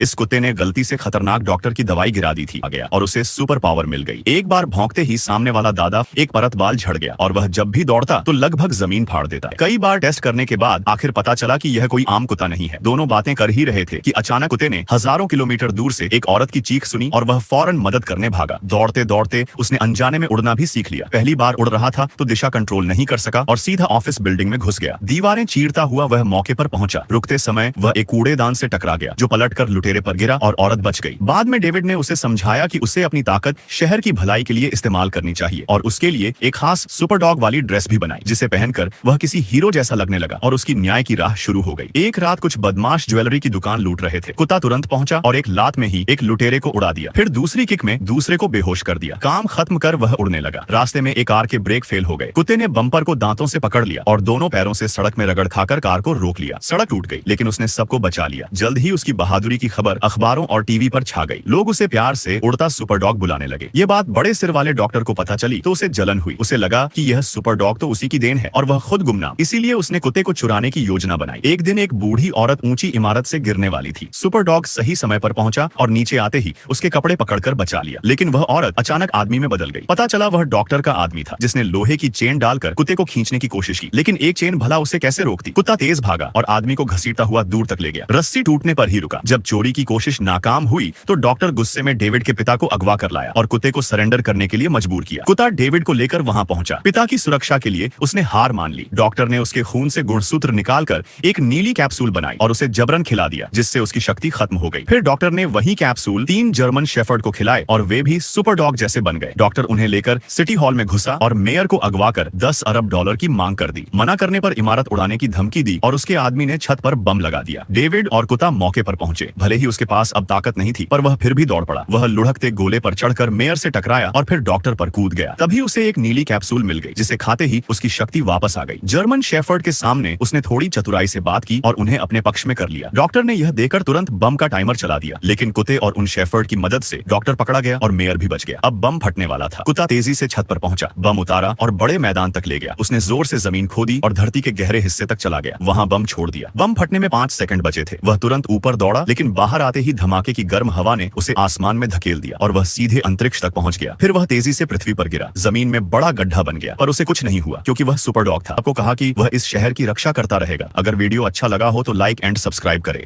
इस कुत्ते ने गलती से खतरनाक डॉक्टर की दवाई गिरा दी थी आ गया और उसे सुपर पावर मिल गई। एक बार भौंकते ही सामने वाला दादा एक परत बाल झड़ गया और वह जब भी दौड़ता तो लगभग जमीन फाड़ देता। कई बार टेस्ट करने के बाद आखिर पता चला कि यह कोई आम कुत्ता नहीं है। दोनों बातें कर ही रहे थे कि अचानक कुत्ते ने हजारों किलोमीटर दूर से एक औरत की चीख सुनी और वह फौरन मदद करने भागा। दौड़ते दौड़ते उसने अनजाने में उड़ना भी सीख लिया। पहली बार उड़ रहा था तो दिशा कंट्रोल नहीं कर सका और सीधा ऑफिस बिल्डिंग में घुस गया। दीवारें चीरता हुआ वह मौके पर पहुंचा। रुकते समय वह एक कूड़ेदान से टकरा गया जो पलटकर लुटेरे पर गिरा और औरत बच गई। बाद में डेविड ने उसे समझाया कि उसे अपनी ताकत शहर की भलाई के लिए इस्तेमाल करनी चाहिए और उसके लिए एक खास सुपर डॉग वाली ड्रेस भी बनाई जिसे पहनकर वह किसी हीरो जैसा लगने लगा और उसकी न्याय की राह शुरू हो गई। एक रात कुछ बदमाश ज्वेलरी की दुकान लूट रहे थे। कुत्ता तुरंत पहुंचा और एक लात में ही एक लुटेरे को उड़ा दिया। फिर दूसरी किक में दूसरे को बेहोश कर दिया। काम खत्म कर वह उड़ने लगा। रास्ते में एक कार के ब्रेक फेल हो गए। कुत्ते ने बम्पर को दांतों से पकड़ लिया और दोनों पैरों से सड़क में रगड़ खाकर कार को रोक लिया। सड़क टूट गई लेकिन उसने सबको बचा लिया। जल्द ही उसकी बहादुरी की खबर अखबारों और टीवी पर छा गई। लोग उसे प्यार से उड़ता सुपर डॉग बुलाने लगे। ये बात बड़े सिर वाले डॉक्टर को पता चली तो उसे जलन हुई। उसे लगा कि यह सुपर डॉग तो उसी की देन है और वह खुद गुमनाम। इसीलिए उसने कुत्ते को चुराने की योजना बनाई। एक दिन एक बूढ़ी औरत ऊंची इमारत से गिरने वाली थी। सुपर डॉग सही समय पर पहुंचा और नीचे आते ही उसके कपड़े पकड़कर बचा लिया। लेकिन वह औरत अचानक आदमी में बदल गई। पता चला वह डॉक्टर का आदमी था जिसने लोहे की चेन डालकर कुत्ते को खींचने की कोशिश की। लेकिन एक चेन भला उसे कैसे रोकती। कुत्ता तेज भागा और आदमी को घसीटता हुआ दूर तक ले गया। रस्सी टूटने पर ही रुका। जब चोरी की कोशिश नाकाम हुई तो डॉक्टर गुस्से में डेविड के पिता को अगवा कर लाया और कुत्ते को सरेंडर करने के लिए मजबूर किया। कुत्ता डेविड को लेकर वहां पहुंचा। पिता की सुरक्षा के लिए उसने हार मान ली। डॉक्टर ने उसके खून से गुणसूत्र निकालकर एक नीली कैप्सूल बनाई और उसे जबरन खिला दिया जिससे उसकी शक्ति खत्म हो गई। फिर डॉक्टर ने वही कैप्सूल 3 जर्मन शेफर्ड को खिलाए और वे भी सुपर डॉग जैसे बन गए। डॉक्टर उन्हें लेकर सिटी हॉल में घुसा और मेयर को अगवा कर 10 अरब डॉलर की मांग कर दी। मना करने पर इमारत उड़ाने की धमकी दी और उसके आदमी ने छत पर बम लगा दिया। डेविड और कुत्ता मौके पर पहुंचे। भले ही उसके पास अब ताकत नहीं थी पर वह फिर भी दौड़ पड़ा। वह लुढ़कते गोले पर चढ़कर मेयर से टकराया और फिर डॉक्टर पर कूद गया। तभी उसे एक नीली कैप्सूल मिल गई जिसे खाते ही उसकी शक्ति वापस आ गई। जर्मन शेफर्ड के सामने उसने थोड़ी चतुराई से बात की और उन्हें अपने पक्ष में कर लिया। डॉक्टर ने यह देखकर तुरंत बम का टाइमर चला दिया लेकिन कुत्ते और उन शेफर्ड की मदद से डॉक्टर पकड़ा गया और मेयर भी बच गया। अब बम फटने वाला था। कुत्ता तेजी से छत पर पहुंचा, बम उतारा और बड़े मैदान तक ले गया। उसने जोर से जमीन खोदी और धरती के गहरे हिस्से तक चला गया। वहां बम छोड़ दिया। बम फटने में 5 सेकंड बचे थे। वह तुरंत ऊपर दौड़ा लेकिन बाहर आते ही धमाके की गर्म हवा ने उसे आसमान में धकेल दिया और वह सीधे अंतरिक्ष तक पहुंच गया। फिर वह तेजी से पृथ्वी पर गिरा। जमीन में बड़ा गड्ढा बन गया पर उसे कुछ नहीं हुआ क्योंकि वह सुपर डॉग था। आपको कहा कि वह इस शहर की रक्षा करता रहेगा। अगर वीडियो अच्छा लगा हो तो लाइक एंड सब्सक्राइब करें।